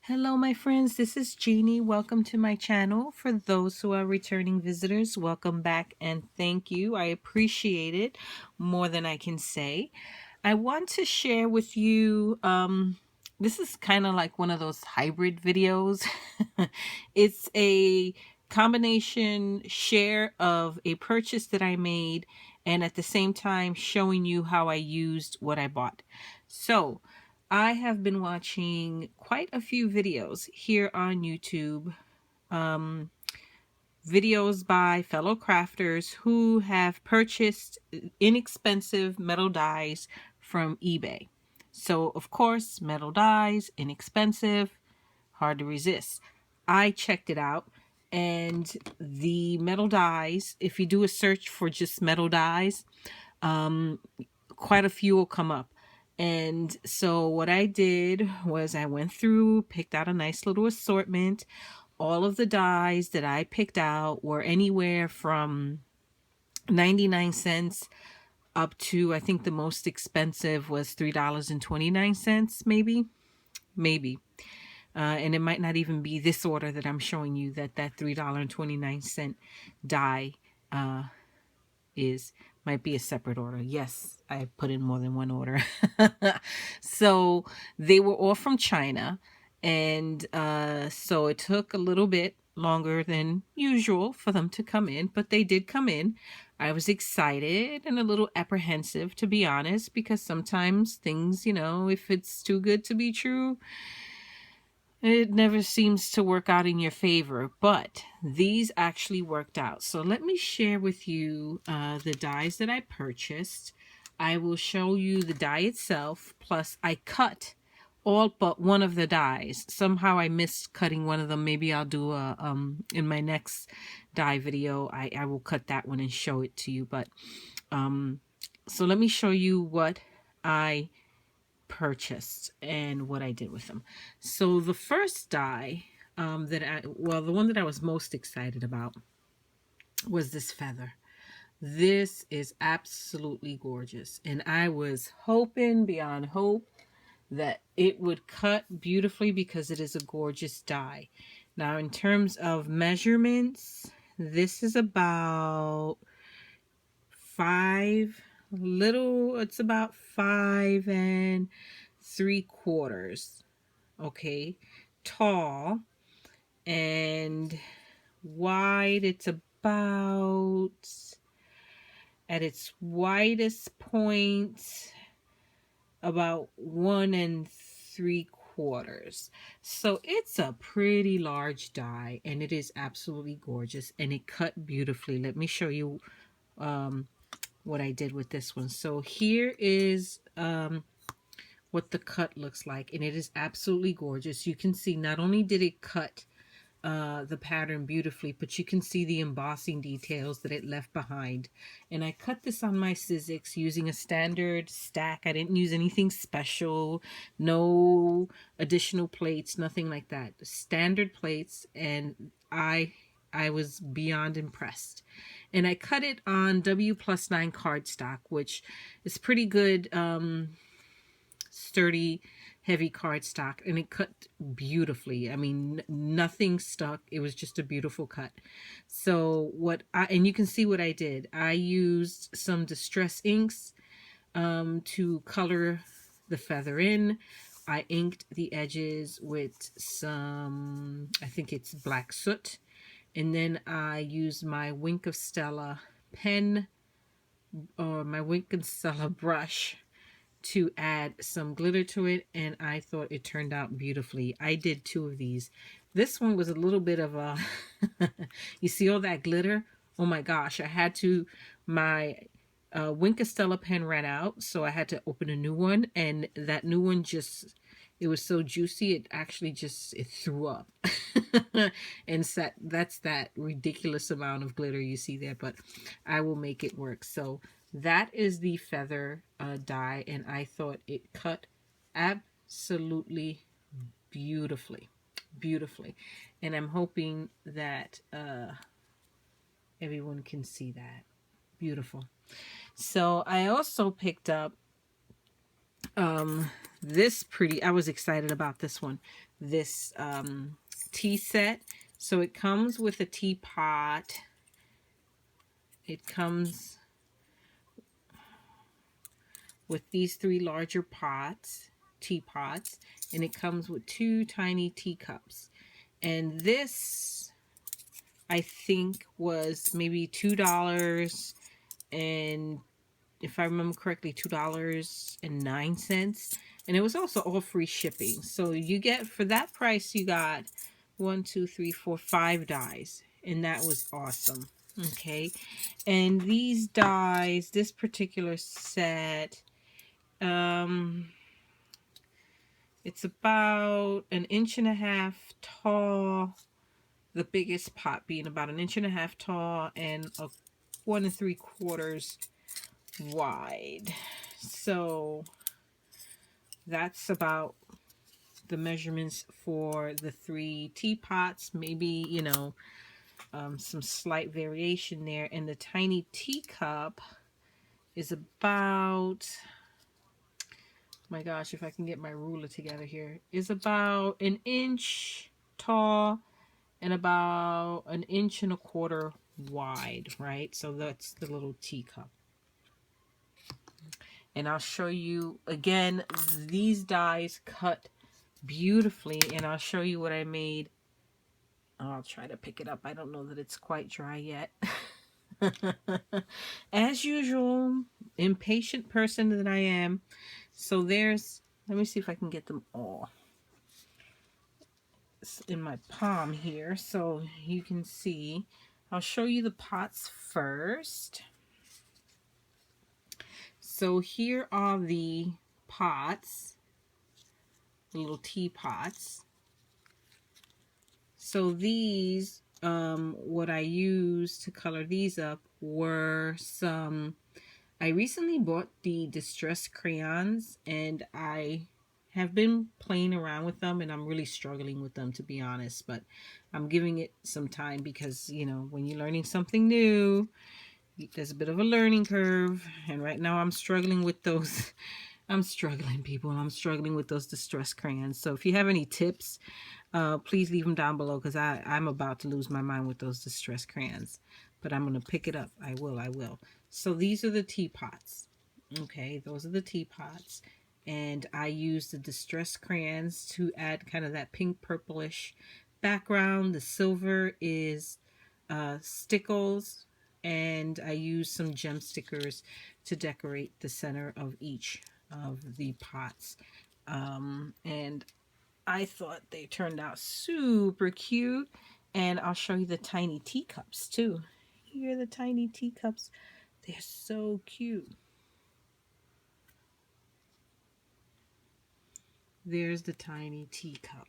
Hello, my friends. This is Jeannie. Welcome to my channel. For those who are returning visitors, welcome back and thank you. I appreciate it more than I can say. I want to share with you, this is kind of like one of those hybrid videos. It's a combination share of a purchase that I made and at the same time showing you how I used what I bought. So, I have been watching quite a few videos here on YouTube, videos by fellow crafters who have purchased inexpensive metal dies from eBay. So, of course, metal dies, inexpensive, hard to resist. I checked it out, and the metal dies, if you do a search for just metal dies, quite a few will come up. And so what I did was I went through, picked out a nice little assortment. All of the dies that I picked out were anywhere from 99 cents up to, I think the most expensive was $3.29, maybe. And it might not even be this order that I'm showing you that $3.29 die is. Might be a separate order. Yes, I put in more than one order. So they were all from China, and so it took a little bit longer than usual for them to come in, but they did come in. I was excited and a little apprehensive, to be honest, because sometimes things, if it's too good to be true, it never seems to work out in your favor, but these actually worked out. So let me share with you the dies that I purchased. I will show you the die itself, plus I cut all but one of the dies. Somehow I missed cutting one of them. Maybe I'll do in my next die video, I will cut that one and show it to you. But so let me show you what I purchased and what I did with them. So the first die the one that I was most excited about was this feather. This is absolutely gorgeous, and I was hoping beyond hope that it would cut beautifully because it is a gorgeous die. Now, in terms of measurements, this is about it's about 5 3/4, okay, tall, and wide, it's about, at its widest point, about 1 3/4. So it's a pretty large die, and it is absolutely gorgeous, and it cut beautifully. Let me show you what I did with this one. So here is what the cut looks like, and it is absolutely gorgeous. You can see not only did it cut the pattern beautifully, but you can see the embossing details that it left behind. And I cut this on my Sizzix using a standard stack. I didn't use anything special, no additional plates, nothing like that. Standard plates, and I was beyond impressed. And I cut it on W+9 cardstock, which is pretty good, sturdy, heavy cardstock, and it cut beautifully. I mean, nothing stuck. It was just a beautiful cut. So and you can see what I did. I used some distress inks to color the feather in. I inked the edges with some, I think it's black soot. And then I used my Wink of Stella pen, or my Wink of Stella brush, to add some glitter to it, and I thought it turned out beautifully. I did 2 of these. This one was a little bit of a you see all that glitter? Oh my gosh, my Wink of Stella pen ran out, so I had to open a new one, and that new one it was so juicy, it actually it threw up. And that's that ridiculous amount of glitter you see there, but I will make it work. So that is the feather die, and I thought it cut absolutely beautifully. And I'm hoping that everyone can see that. Beautiful. So I also picked up this pretty, I was excited about this one. This tea set. So it comes with a teapot. It comes with these 3 larger pots, teapots, and it comes with 2 tiny teacups. And this, I think, was maybe $2, and if I remember correctly, $2.09. And it was also all free shipping. So you get, for that price, you got 1, 2, 3, 4, 5 dies. And that was awesome. Okay. And these dies, this particular set, it's about 1.5 inches tall. The biggest pot being about 1.5 inches tall and 1 3/4 wide. So that's about the measurements for the 3 teapots. Maybe, you know, some slight variation there. And the tiny teacup is about, my gosh, if I can get my ruler together here, is about 1 inch tall and about 1.25 inches wide, right? So that's the little teacup. And I'll show you again, these dies cut beautifully, and I'll show you what I made. I'll try to pick it up. I don't know that it's quite dry yet. As usual, impatient person that I am. So there's, let me see if I can get them all in my palm here so you can see. I'll show you the pots first. So here are the pots, the little teapots. So these, what I used to color these up were some, I recently bought the distress crayons, and I have been playing around with them, and I'm really struggling with them, to be honest, but I'm giving it some time because, you know, when you're learning something new, there's a bit of a learning curve, and right now I'm struggling with those. I'm struggling, people. I'm struggling with those distress crayons. So if you have any tips, please leave them down below, because I'm about to lose my mind with those distress crayons. But I'm going to pick it up. I will. So these are the teapots. Okay, those are the teapots. And I use the distress crayons to add kind of that pink purplish background. The silver is stickles. And I use some gem stickers to decorate the center of each of the pots. And I thought they turned out super cute. And I'll show you the tiny teacups too. Here are the tiny teacups. They're so cute. There's the tiny teacup.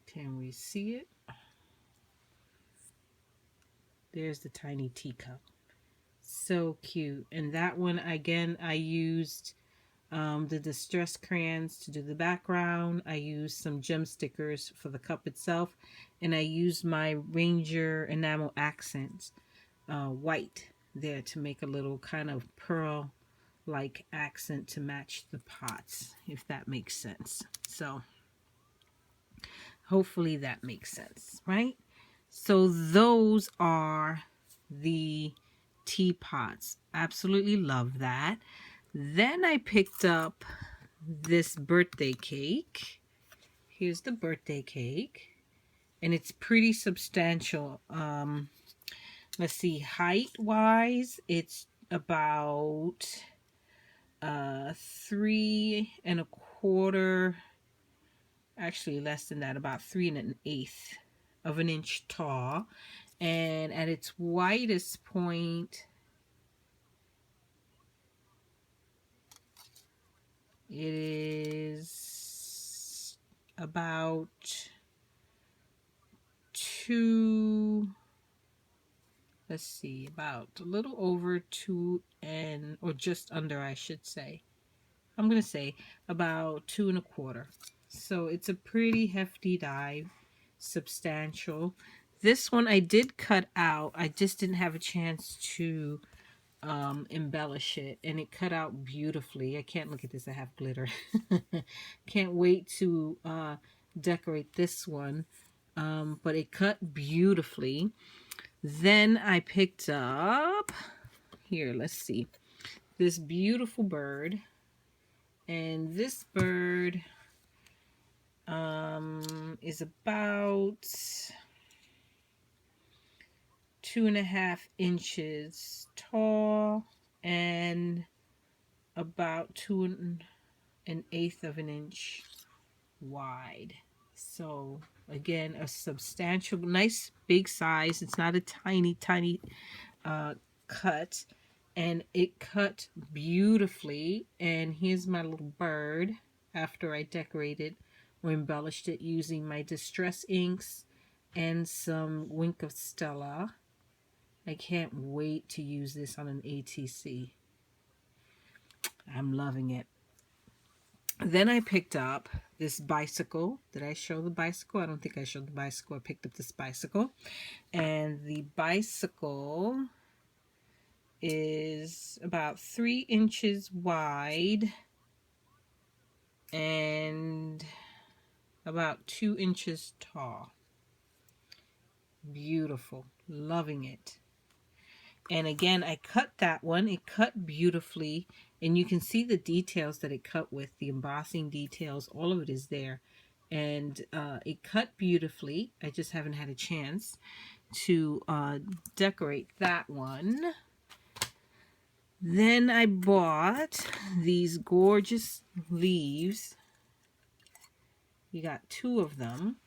Can we see it? There's the tiny teacup. So cute. And that one, again, I used the distress crayons to do the background. I used some gem stickers for the cup itself. And I used my Ranger enamel accents, white, there to make a little kind of pearl like accent to match the pots, if that makes sense. So hopefully that makes sense, right? So those are the teapots. Absolutely love that. Then I picked up this birthday cake. Here's the birthday cake, and it's pretty substantial. Let's see, height wise, it's about 3 1/4, actually less than that, about 3 1/8 of an inch tall. And at its widest point, it is about about a little over 2 or just under, I should say. I'm going to say about 2 1/4. So it's a pretty hefty die, substantial. This one I did cut out. I just didn't have a chance to embellish it, and it cut out beautifully. I can't look at this, I have glitter. Can't wait to decorate this one. But it cut beautifully. Then I picked up, here, let's see, this beautiful bird. And this bird is about 2.5 inches tall and about 2 1/8 of an inch wide. So again, a substantial, nice big size. It's not a tiny cut, and it cut beautifully. And here's my little bird after I decorated or embellished it using my distress inks and some Wink of Stella. I can't wait to use this on an ATC. I'm loving it. Then I picked up this bicycle. Did I show the bicycle? I don't think I showed the bicycle. I picked up this bicycle. And the bicycle is about 3 inches wide and about 2 inches tall. Beautiful. Loving it. And again, I cut that one. It cut beautifully. And you can see the details that it cut with. The embossing details. All of it is there. And it cut beautifully. I just haven't had a chance to decorate that one. Then I bought these gorgeous leaves. You got 2 of them.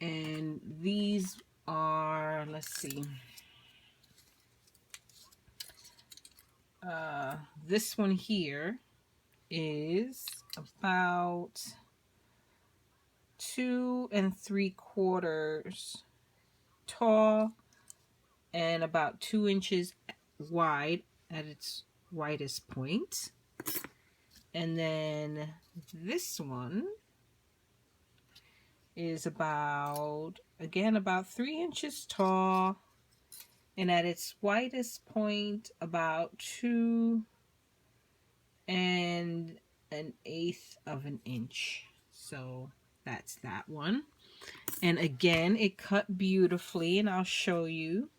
And these are, let's see. This one here is about 2 3/4 tall and about 2 inches wide at its widest point. And then this one is about, again, about 3 inches tall and at its widest point about 2 1/8 of an inch. So that's that one. And again, it cut beautifully, and I'll show you.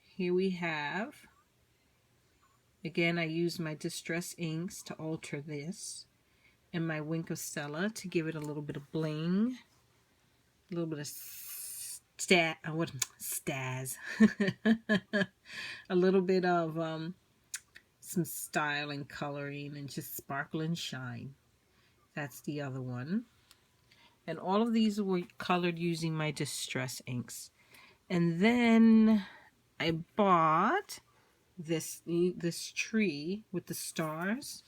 Here we have, again, I used my distress inks to alter this and my Wink of Stella to give it a little bit of bling, a little bit of staz, a little bit of some style and coloring and just sparkle and shine. That's the other one. And all of these were colored using my distress inks. And then I bought this tree with the stars.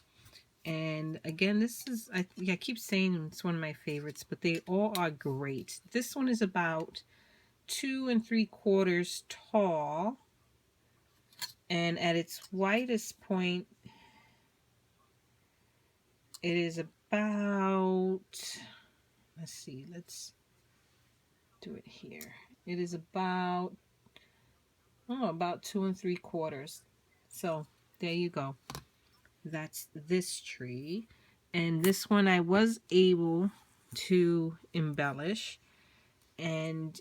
And again, this is, I keep saying it's one of my favorites, but they all are great. This one is about 2 3/4 tall. And at its widest point, it is about, let's see, let's do it here. It is about, about 2 3/4. So there you go. That's this tree. And this one I was able to embellish. And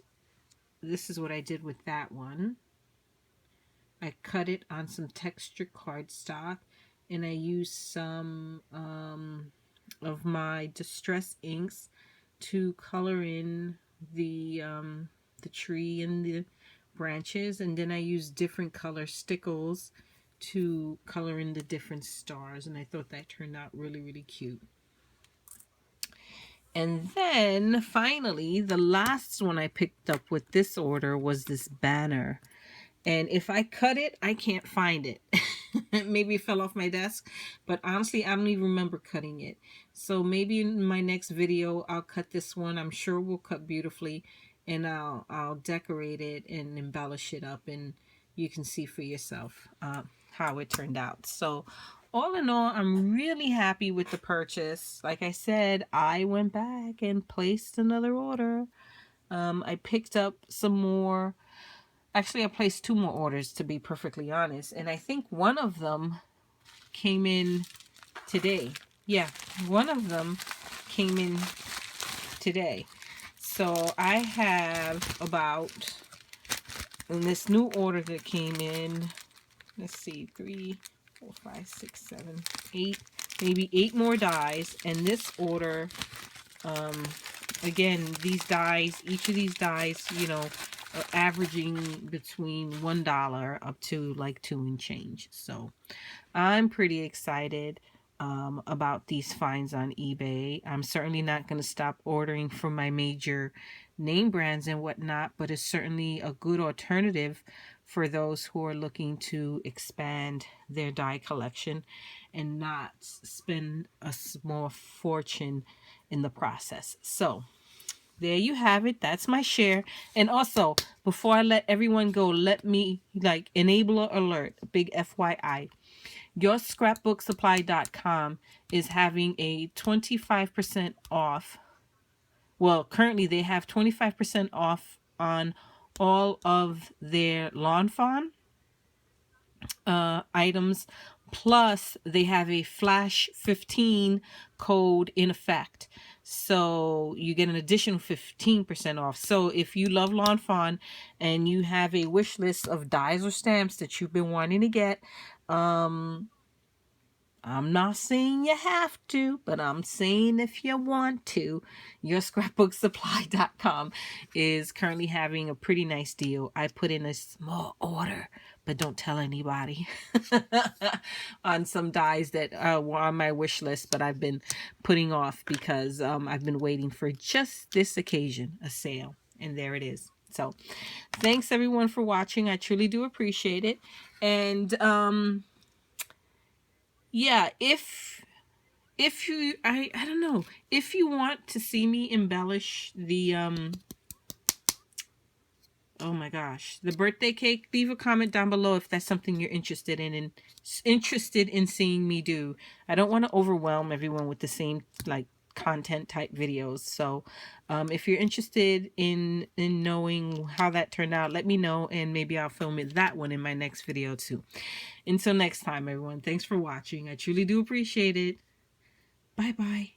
this is what I did with that one. I cut it on some texture cardstock, and I used some of my distress inks to color in the tree and the branches, and then I used different color stickles to color in the different stars, and I thought that turned out really, really cute. And then finally, the last one I picked up with this order was this banner. And if I cut it, I can't find it. Maybe it fell off my desk, but honestly, I don't even remember cutting it. So maybe in my next video, I'll cut this one. I'm sure we'll cut beautifully, and I'll decorate it and embellish it up, and you can see for yourself how it turned out. So all in all, I'm really happy with the purchase. Like I said, I went back and placed another order. I picked up some more. Actually, I placed 2 more orders, to be perfectly honest. And I think one of them came in today. Yeah, one of them came in today. So I have about, in this new order that came in, let's see, 3, 4, 5, 6, 7, 8, maybe 8 more dies. And this order, again, these dies, each of these dies, you know, are averaging between $1 up to like 2 and change. So I'm pretty excited about these finds on eBay. I'm certainly not going to stop ordering from my major name brands and whatnot, but it's certainly a good alternative for those who are looking to expand their die collection and not spend a small fortune in the process. So there you have it. That's my share. And also, before I let everyone go, let me like enabler alert, big FYI. YourScrapbookSupply.com is having a 25% off. Well, currently they have 25% off on all of their lawn fawn items. Plus, they have a Flash 15 code in effect. So you get an additional 15% off. So if you love lawn fawn and you have a wish list of dies or stamps that you've been wanting to get, I'm not saying you have to, but I'm saying if you want to, YourScrapbookSupply.com is currently having a pretty nice deal. I put in a small order, but don't tell anybody, on some dies that were on my wish list, but I've been putting off because I've been waiting for just this occasion, a sale. And there it is. So thanks everyone for watching. I truly do appreciate it. And yeah, if you, I don't know, if you want to see me embellish the oh my gosh, the birthday cake, leave a comment down below if that's something you're interested in and interested in seeing me do. I don't want to overwhelm everyone with the same like content type videos. So if you're interested in knowing how that turned out, let me know and maybe I'll film it, that one, in my next video too. Until next time, everyone, thanks for watching. I truly do appreciate it. Bye bye.